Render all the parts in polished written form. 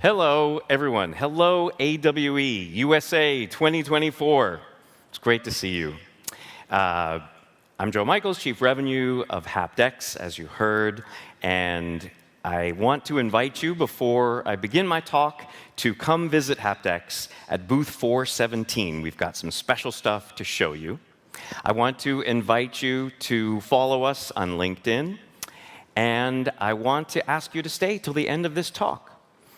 Hello, everyone. Hello, AWE, USA 2024. It's great to see you. I'm Joe Michaels, Chief Revenue of Haptics, as you heard, and I want to invite you, before I begin my talk, to come visit Haptics at booth 417. We've got some special stuff to show you. I want to invite you to follow us on LinkedIn, and I want to ask you to stay till the end of this talk,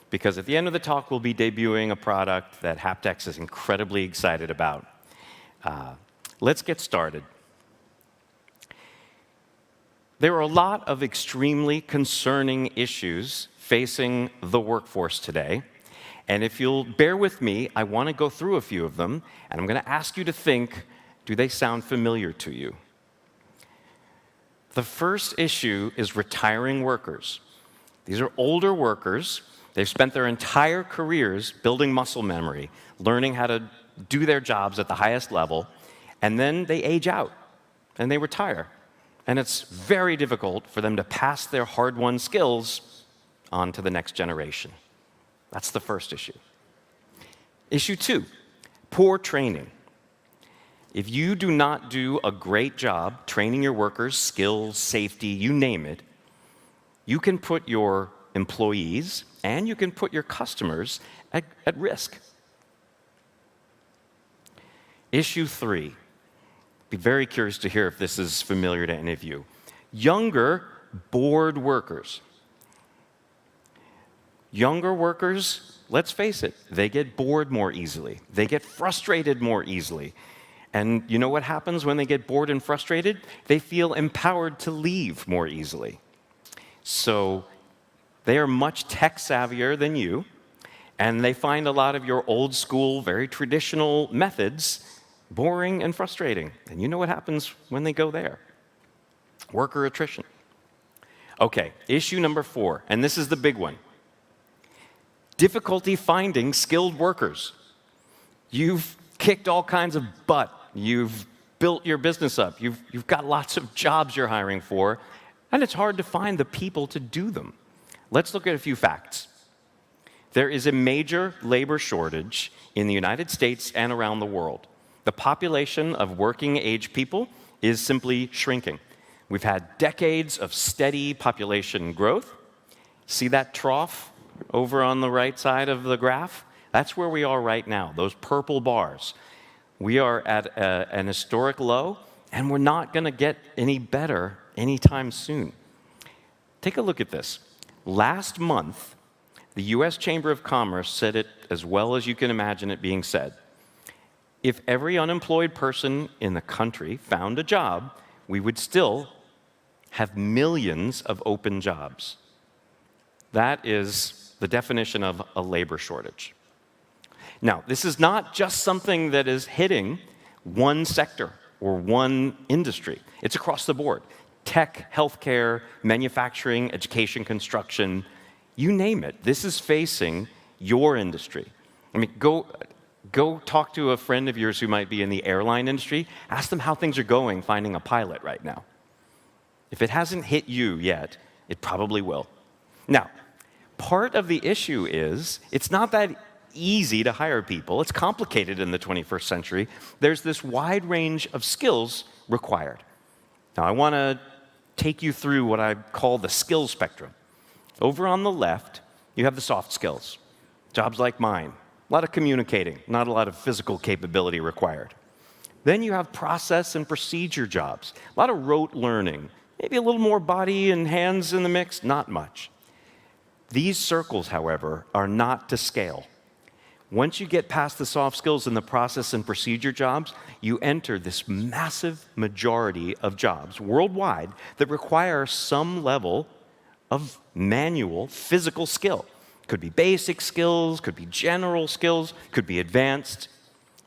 because at the end of the talk, we'll be debuting a product that Haptics is incredibly excited about. Let's get started. There are a lot of extremely concerning issues facing the workforce today. And if you'll bear with me, I want to go through a few of them, and I'm going to ask you to think, do they sound familiar to you? The first issue is retiring workers. These are older workers. They've spent their entire careers building muscle memory, learning how to do their jobs at the highest level, and then they age out and they retire. And it's very difficult for them to pass their hard-won skills on to the next generation. That's the first issue. Issue 2, poor training. If you do not do a great job training your workers, skills, safety, you name it, you can put your employees and you can put your customers at risk. Issue 3. Be very curious to hear if this is familiar to any of you. Younger, bored workers. Younger workers, let's face it, they get bored more easily. They get frustrated more easily. And you know what happens when they get bored and frustrated? They feel empowered to leave more easily. So they are much tech savvier than you, and they find a lot of your old school, very traditional methods boring and frustrating. And you know what happens when they go there? Worker attrition. Okay, issue number 4, and this is the big one. Difficulty finding skilled workers. You've kicked all kinds of butt. You've built your business up. You've got lots of jobs you're hiring for, and it's hard to find the people to do them. Let's look at a few facts. There is a major labor shortage in the United States and around the world. The population of working-age people is simply shrinking. We've had decades of steady population growth. See that trough over on the right side of the graph? That's where we are right now, those purple bars. We are at an historic low, and we're not going to get any better anytime soon. Take a look at this. Last month, the U.S. Chamber of Commerce said it as well as you can imagine it being said. If every unemployed person in the country found a job, we would still have millions of open jobs. That is the definition of a labor shortage. Now, this is not just something that is hitting one sector or one industry. It's across the board. Tech, healthcare, manufacturing, education, construction, you name it. This is facing your industry. I mean, go talk to a friend of yours who might be in the airline industry. Ask them how things are going finding a pilot right now. If it hasn't hit you yet, it probably will. Now, part of the issue is it's not that easy to hire people. It's complicated in the 21st century. There's this wide range of skills required. Now, I want to take you through what I call the skills spectrum. Over on the left, you have the soft skills, jobs like mine. A lot of communicating, not a lot of physical capability required. Then you have process and procedure jobs, a lot of rote learning, maybe a little more body and hands in the mix, not much. These circles, however, are not to scale. Once you get past the soft skills and the process and procedure jobs, you enter this massive majority of jobs worldwide that require some level of manual physical skill. Could be basic skills, could be general skills, could be advanced.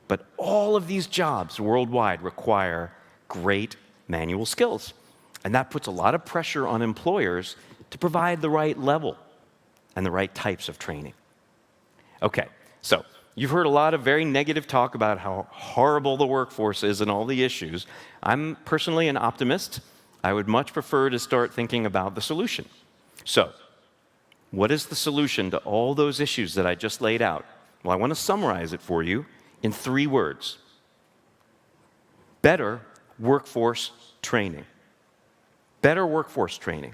But all of these jobs worldwide require great manual skills. And that puts a lot of pressure on employers to provide the right level and the right types of training. Okay. So, you've heard a lot of very negative talk about how horrible the workforce is and all the issues. I'm personally an optimist. I would much prefer to start thinking about the solution. So, What is the solution to all those issues that I just laid out? Well, I want to summarize it for you in 3 words. Better workforce training. Better workforce training.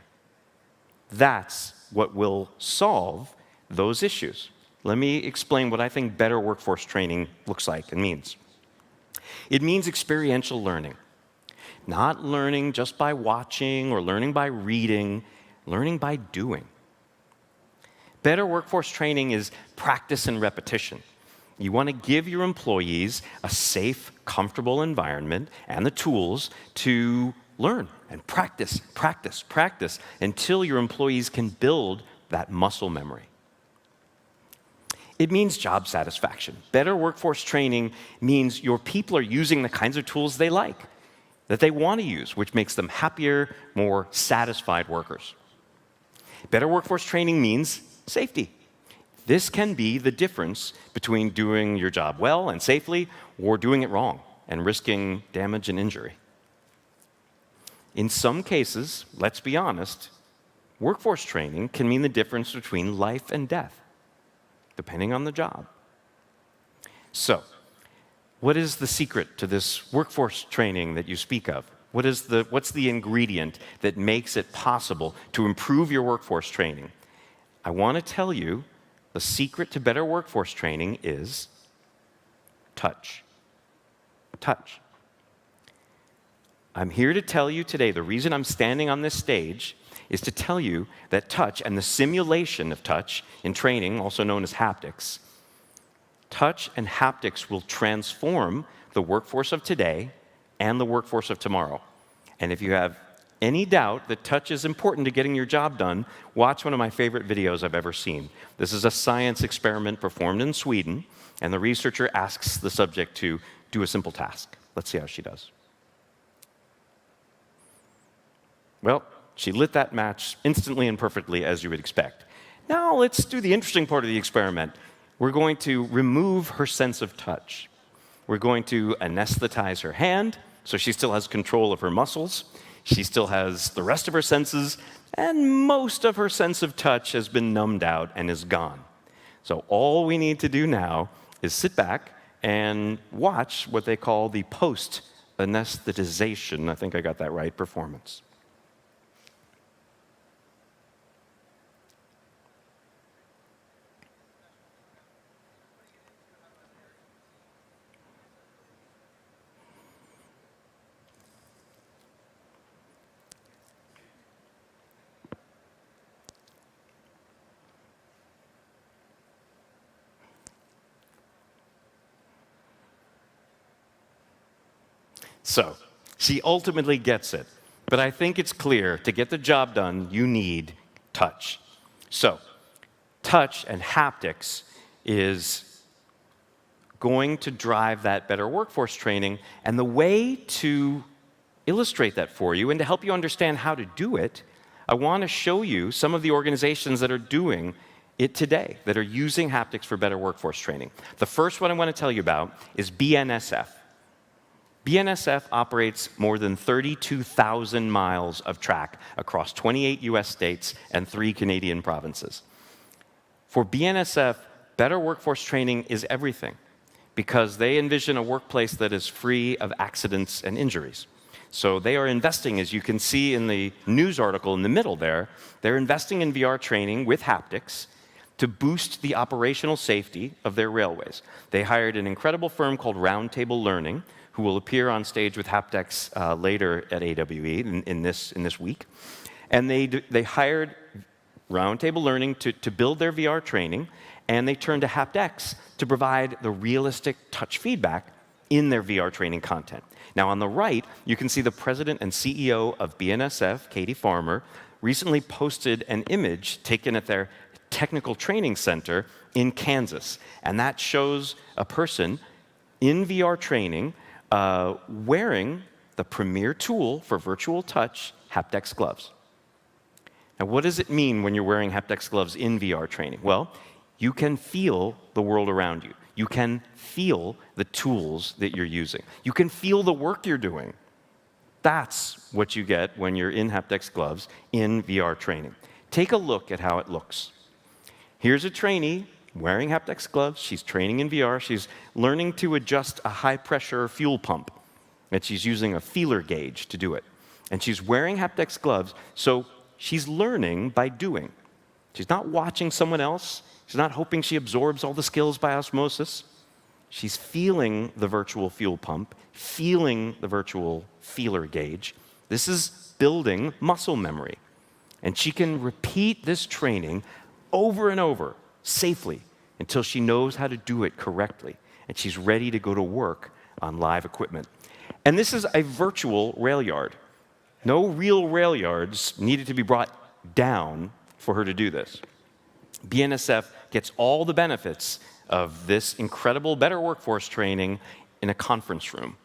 That's what will solve those issues. Let me explain what I think better workforce training looks like and means. It means experiential learning. Not learning just by watching or learning by reading, learning by doing. Better workforce training is practice and repetition. You want to give your employees a safe, comfortable environment and the tools to learn and practice, practice, practice until your employees can build that muscle memory. It means job satisfaction. Better workforce training means your people are using the kinds of tools they like, that they want to use, which makes them happier, more satisfied workers. Better workforce training means safety. This can be the difference between doing your job well and safely or doing it wrong and risking damage and injury. In some cases, let's be honest, workforce training can mean the difference between life and death, depending on the job. So, what is the secret to this workforce training that you speak of? What's the ingredient that makes it possible to improve your workforce training? I want to tell you the secret to better workforce training is touch. Touch. I'm here to tell you today, the reason I'm standing on this stage is to tell you that touch and the simulation of touch in training, also known as haptics, touch and haptics will transform the workforce of today and the workforce of tomorrow. And if you have any doubt that touch is important to getting your job done, watch one of my favorite videos I've ever seen. This is a science experiment performed in Sweden, and the researcher asks the subject to do a simple task. Let's see how she does. Well, she lit that match instantly and perfectly, as you would expect. Now let's do the interesting part of the experiment. We're going to remove her sense of touch. We're going to anesthetize her hand, so she still has control of her muscles. She still has the rest of her senses, and most of her sense of touch has been numbed out and is gone. So all we need to do now is sit back and watch what they call the post-anesthetization, I think I got that right, performance. So, she ultimately gets it. But I think it's clear, to get the job done, you need touch. So, touch and haptics is going to drive that better workforce training. And the way to illustrate that for you and to help you understand how to do it, I want to show you some of the organizations that are doing it today, that are using haptics for better workforce training. The first one I want to tell you about is BNSF. BNSF operates more than 32,000 miles of track across 28 US states and 3 Canadian provinces. For BNSF, better workforce training is everything because they envision a workplace that is free of accidents and injuries. So they are investing, as you can see in the news article in the middle there, they're investing in VR training with haptics to boost the operational safety of their railways. They hired an incredible firm called Roundtable Learning, who will appear on stage with haptics later at AWE in this week. And they hired Roundtable Learning to build their VR training, and they turned to haptics to provide the realistic touch feedback in their VR training content. Now, on the right, you can see the president and CEO of BNSF, Katie Farmer, recently posted an image taken at their technical training center in Kansas. And that shows a person in VR training wearing the premier tool for virtual touch, haptics gloves. Now, what does it mean when you're wearing haptics gloves in VR training? Well, you can feel the world around you. You can feel the tools that you're using. You can feel the work you're doing. That's what you get when you're in haptics gloves in VR training. Take a look at how it looks. Here's a trainee wearing Haptics gloves. She's training in VR. She's learning to adjust a high-pressure fuel pump, and she's using a feeler gauge to do it. And she's wearing Haptics gloves, so she's learning by doing. She's not watching someone else. She's not hoping she absorbs all the skills by osmosis. She's feeling the virtual fuel pump, feeling the virtual feeler gauge. This is building muscle memory. And she can repeat this training over and over safely until she knows how to do it correctly. And she's ready to go to work on live equipment. And this is a virtual rail yard. No real rail yards needed to be brought down for her to do this. BNSF gets all the benefits of this incredible better workforce training in a conference room.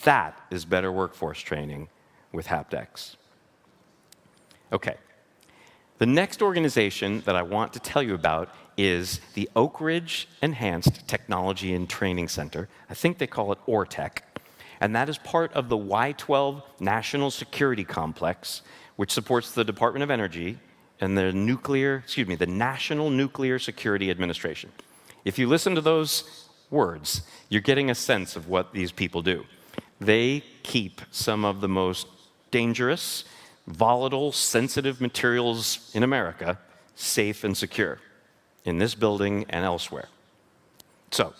That is better workforce training with Haptics. Okay. The next organization that I want to tell you about is the Oak Ridge Enhanced Technology and Training Center. I think they call it ORTEC. And that is part of the Y-12 National Security Complex, which supports the Department of Energy and the National Nuclear Security Administration. If you listen to those words, you're getting a sense of what these people do. They keep some of the most dangerous, volatile, sensitive materials in America safe and secure in this building and elsewhere. So,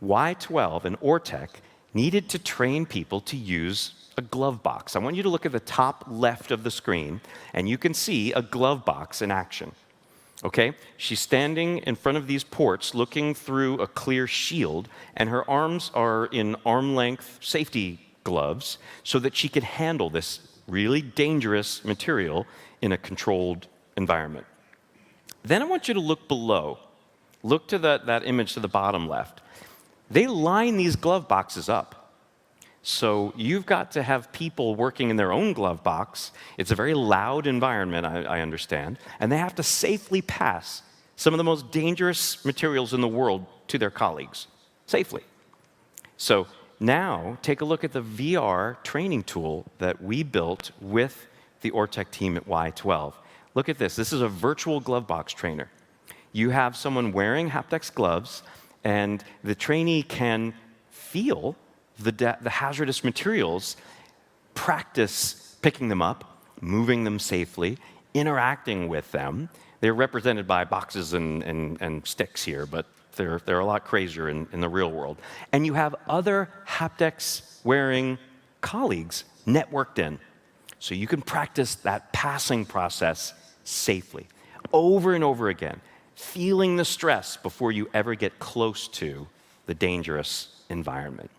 Y-12 and ORTEC needed to train people to use a glove box. I want you to look at the top left of the screen, and you can see a glove box in action. Okay? She's standing in front of these ports looking through a clear shield, and her arms are in arm-length safety gloves so that she can handle this really dangerous material in a controlled environment. Then I want you to look below. Look to that image to the bottom left. They line these glove boxes up. So you've got to have people working in their own glove box. It's a very loud environment, I understand, and they have to safely pass some of the most dangerous materials in the world to their colleagues, safely. So now take a look at the VR training tool that we built with the ORTEC team at Y-12. Look at this. This is a virtual glove box trainer. You have someone wearing Haptics gloves, and the trainee can feel the hazardous materials, practice picking them up, moving them safely, interacting with them. They're represented by boxes and sticks here, but they're a lot crazier in the real world. And you have other Haptics-wearing colleagues networked in. So you can practice that passing process safely, over and over again, feeling the stress before you ever get close to the dangerous environment.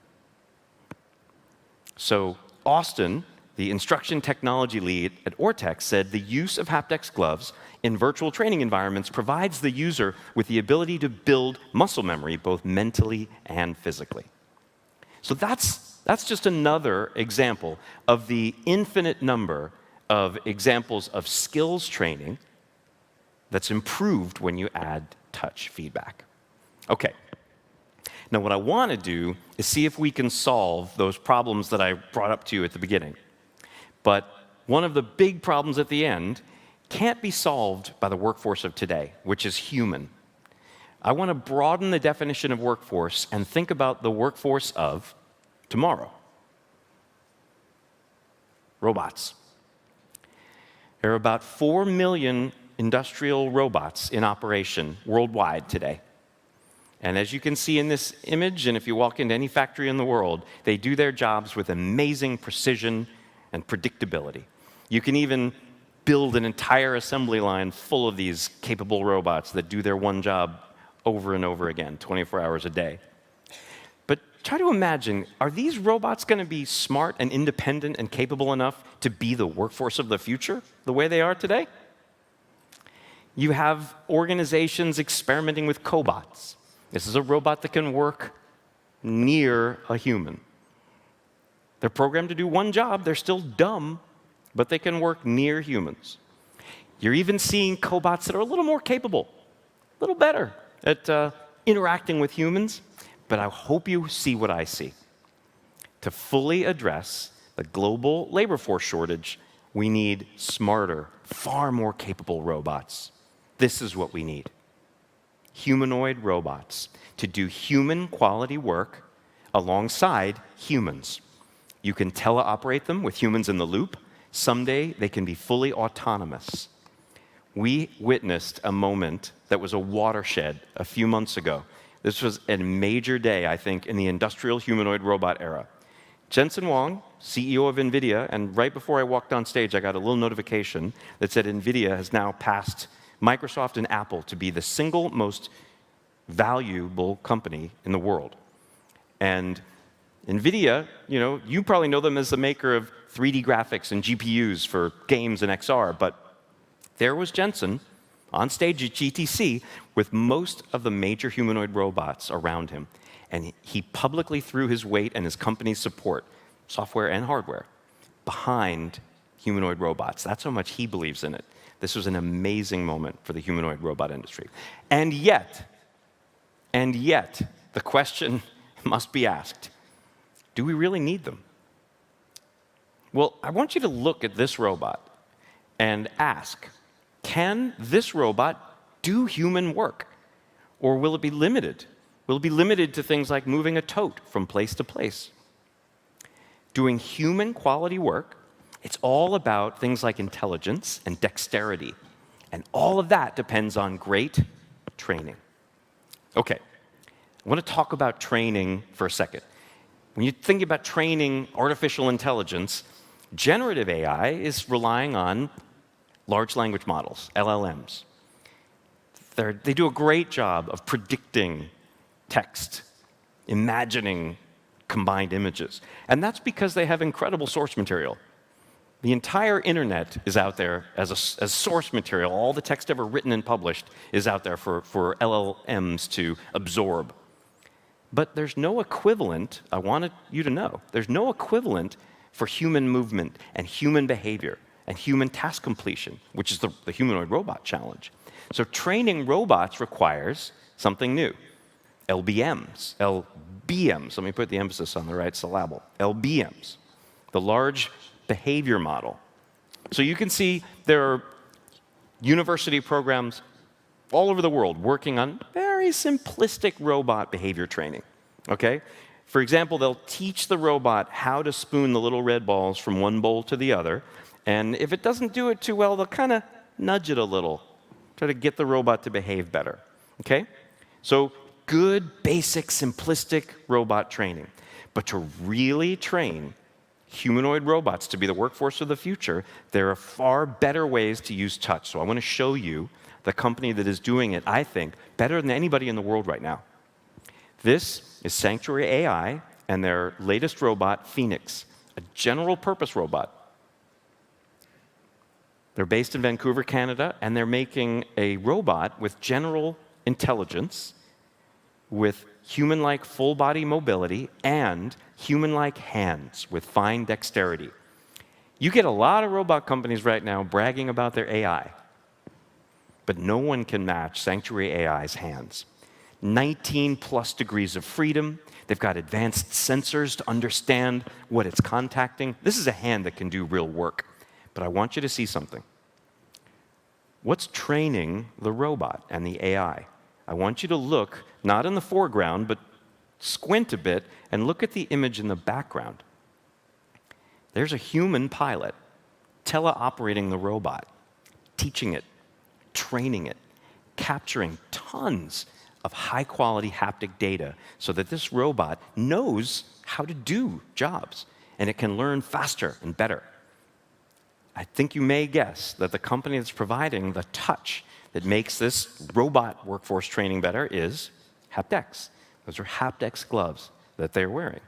So Austin, the instruction technology lead at ORTEC, said the use of Haptics gloves in virtual training environments provides the user with the ability to build muscle memory both mentally and physically. So that's just another example of the infinite number of examples of skills training that's improved when you add touch feedback. Okay. Now, what I want to do is see if we can solve those problems that I brought up to you at the beginning. But one of the big problems at the end can't be solved by the workforce of today, which is human. I want to broaden the definition of workforce and think about the workforce of tomorrow. Robots. There are about 4 million industrial robots in operation worldwide today. And as you can see in this image, and if you walk into any factory in the world, they do their jobs with amazing precision and predictability. You can even build an entire assembly line full of these capable robots that do their one job over and over again, 24 hours a day. But try to imagine, are these robots going to be smart and independent and capable enough to be the workforce of the future the way they are today? You have organizations experimenting with cobots. This is a robot that can work near a human. They're programmed to do one job. They're still dumb, but they can work near humans. You're even seeing cobots that are a little more capable, a little better at interacting with humans. But I hope you see what I see. To fully address the global labor force shortage, we need smarter, far more capable robots. This is what we need. Humanoid robots to do human quality work alongside humans. You can teleoperate them with humans in the loop. Someday, they can be fully autonomous. We witnessed a moment that was a watershed a few months ago. This was a major day, I think, in the industrial humanoid robot era. Jensen Huang, CEO of NVIDIA, and right before I walked on stage, I got a little notification that said NVIDIA has now passed Microsoft and Apple to be the single most valuable company in the world. And NVIDIA, you probably know them as the maker of 3D graphics and GPUs for games and XR, but there was Jensen on stage at GTC with most of the major humanoid robots around him. And he publicly threw his weight and his company's support, software and hardware, behind humanoid robots. That's how much he believes in it. This was an amazing moment for the humanoid robot industry. And yet, the question must be asked, do we really need them? Well, I want you to look at this robot and ask, can this robot do human work? Or will it be limited? Will it be limited to things like moving a tote from place to place? Doing human quality work, it's all about things like intelligence and dexterity. And all of that depends on great training. Okay, I want to talk about training for a second. When you think about training artificial intelligence, generative AI is relying on large language models, LLMs. They do a great job of predicting text, imagining combined images. And that's because they have incredible source material. The entire internet is out there as source material. All the text ever written and published is out there for LLMs to absorb. But there's no equivalent, I wanted you to know, there's no equivalent for human movement and human behavior and human task completion, which is the humanoid robot challenge. So training robots requires something new. LBMs, let me put the emphasis on the right syllable, LBMs, the large behavior model. So you can see there are university programs all over the world working on very simplistic robot behavior training, okay? For example, they'll teach the robot how to spoon the little red balls from one bowl to the other, and if it doesn't do it too well, they'll kind of nudge it a little, try to get the robot to behave better, okay? So good, basic, simplistic robot training. But to really train humanoid robots to be the workforce of the future, there are far better ways to use touch. So I want to show you the company that is doing it, I think, better than anybody in the world right now. This is Sanctuary AI and their latest robot, Phoenix, a general-purpose robot. They're based in Vancouver, Canada, and they're making a robot with general intelligence, with human-like full-body mobility, and human-like hands with fine dexterity. You get a lot of robot companies right now bragging about their AI, but no one can match Sanctuary AI's hands. 19+ degrees of freedom. They've got advanced sensors to understand what it's contacting. This is a hand that can do real work. But I want you to see something. What's training the robot and the AI? I want you to look, not in the foreground, but squint a bit and look at the image in the background. There's a human pilot teleoperating the robot, teaching it, training it, capturing tons of high-quality haptic data so that this robot knows how to do jobs, and it can learn faster and better. I think you may guess that the company that's providing the touch that makes this robot workforce training better is Haptics. Those are Haptics gloves that they're wearing.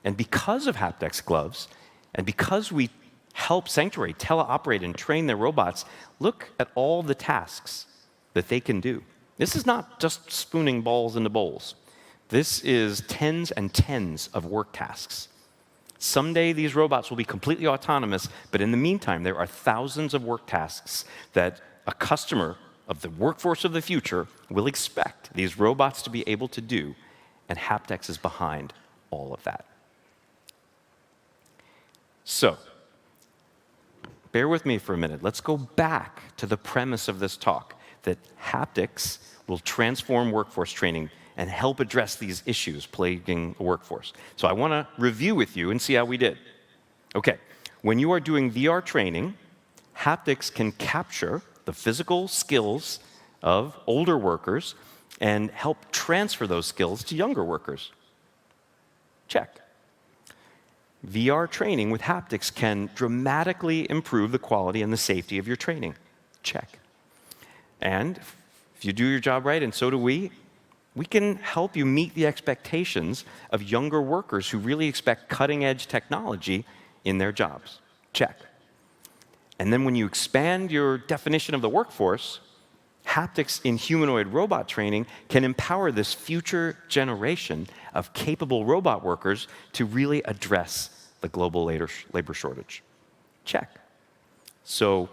And because of Haptics gloves, and because we help Sanctuary teleoperate and train their robots, look at all the tasks that they can do. This is not just spooning balls into bowls. This is tens and tens of work tasks. Someday these robots will be completely autonomous, but in the meantime, there are thousands of work tasks that a customer of the workforce of the future will expect these robots to be able to do, and Haptics is behind all of that. So, bear with me for a minute. Let's go back to the premise of this talk. that haptics will transform workforce training and help address these issues plaguing the workforce. So I want to review with you and see how we did. Okay, when you are doing VR training, haptics can capture the physical skills of older workers and help transfer those skills to younger workers. Check. VR training with haptics can dramatically improve the quality and the safety of your training. Check. And if you do your job right, and so do we can help you meet the expectations of younger workers who really expect cutting-edge technology in their jobs. Check. And then when you expand your definition of the workforce, haptics in humanoid robot training can empower this future generation of capable robot workers to really address the global labor shortage. Check. So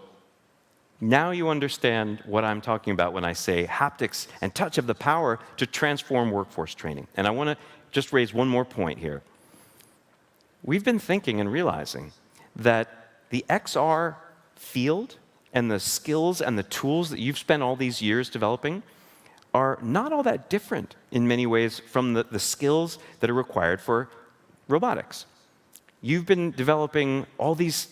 now you understand what I'm talking about when I say haptics and touch have the power to transform workforce training. And I want to just raise one more point here. We've been thinking and realizing that the XR field and the skills and the tools that you've spent all these years developing are not all that different in many ways from the skills that are required for robotics. You've been developing all these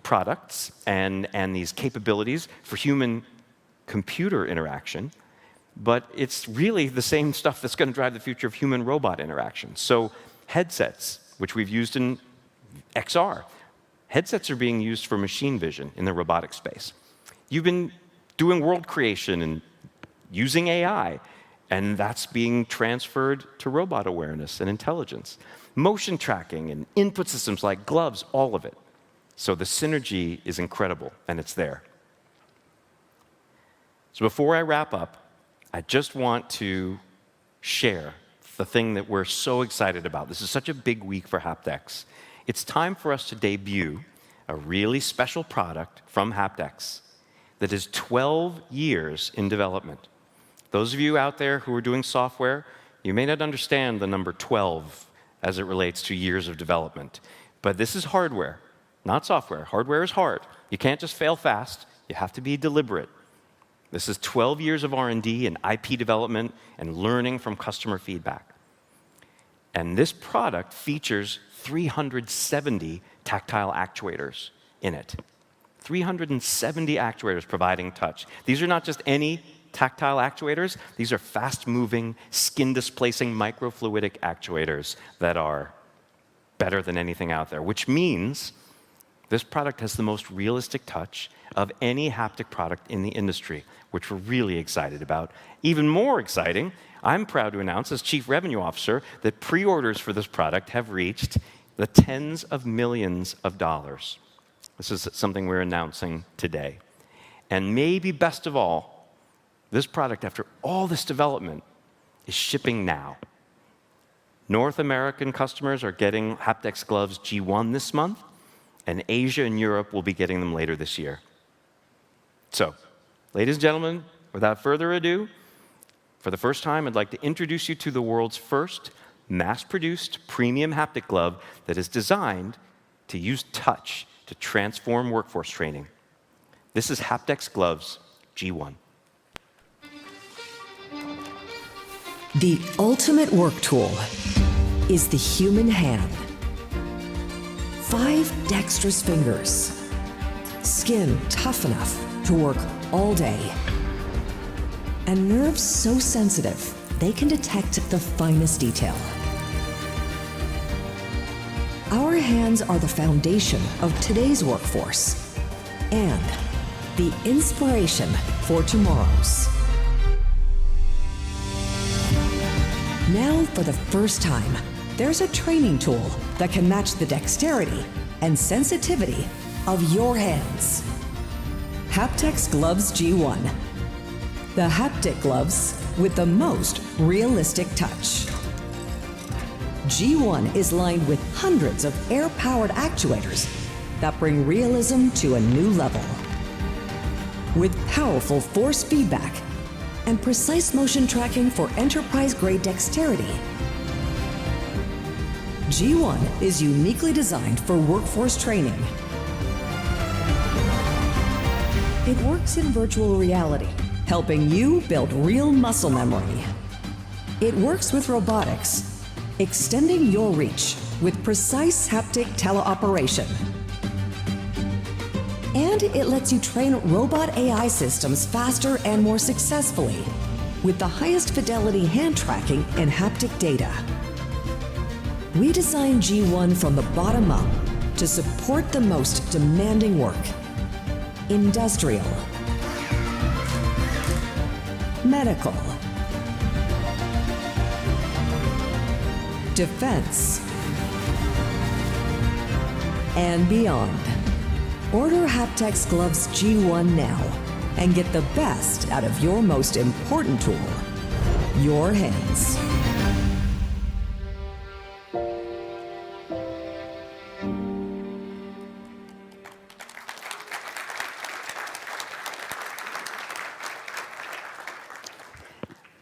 products and these capabilities for human-computer interaction, but it's really the same stuff that's going to drive the future of human-robot interaction. So headsets, which we've used in XR, headsets are being used for machine vision in the robotic space. You've been doing world creation and using AI, and that's being transferred to robot awareness and intelligence. Motion tracking and input systems like gloves, all of it. So the synergy is incredible, and it's there. So before I wrap up, I just want to share the thing that we're so excited about. This is such a big week for Haptics. It's time for us to debut a really special product from Haptics that is 12 years in development. Those of you out there who are doing software, you may not understand the number 12 as it relates to years of development. But this is hardware, not software. Hardware is hard. You can't just fail fast. You have to be deliberate. This is 12 years of R&D and IP development and learning from customer feedback. And this product features 370 tactile actuators in it. 370 actuators providing touch. These are not just any tactile actuators. These are fast-moving, skin-displacing microfluidic actuators that are better than anything out there, which means this product has the most realistic touch of any haptic product in the industry, which we're really excited about. Even more exciting, I'm proud to announce as Chief Revenue Officer that pre-orders for this product have reached the tens of millions of dollars. This is something we're announcing today. And maybe best of all, this product, after all this development, is shipping now. North American customers are getting Haptics gloves G1 this month, and Asia and Europe will be getting them later this year. So, ladies and gentlemen, without further ado, for the first time, I'd like to introduce you to the world's first mass-produced premium haptic glove that is designed to use touch to transform workforce training. This is Haptics Gloves G1. The ultimate work tool is the human hand. 5 dexterous fingers, skin tough enough to work all day, and nerves so sensitive they can detect the finest detail. Our hands are the foundation of today's workforce and the inspiration for tomorrow's. Now, for the first time, there's a training tool that can match the dexterity and sensitivity of your hands. Haptics Gloves G1. The haptic gloves with the most realistic touch. G1 is lined with hundreds of air-powered actuators that bring realism to a new level. With powerful force feedback and precise motion tracking for enterprise-grade dexterity, G1 is uniquely designed for workforce training. It works in virtual reality, helping you build real muscle memory. It works with robotics, extending your reach with precise haptic teleoperation. And it lets you train robot AI systems faster and more successfully with the highest fidelity hand tracking and haptic data. We designed G1 from the bottom up to support the most demanding work: industrial, medical, defense, and beyond. Order Haptics Gloves G1 now and get the best out of your most important tool, your hands.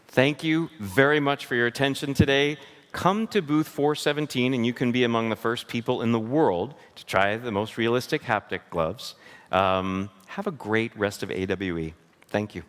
Thank you very much for your attention today. Come to booth 417 and you can be among the first people in the world to try the most realistic haptic gloves. Have a great rest of AWE. Thank you.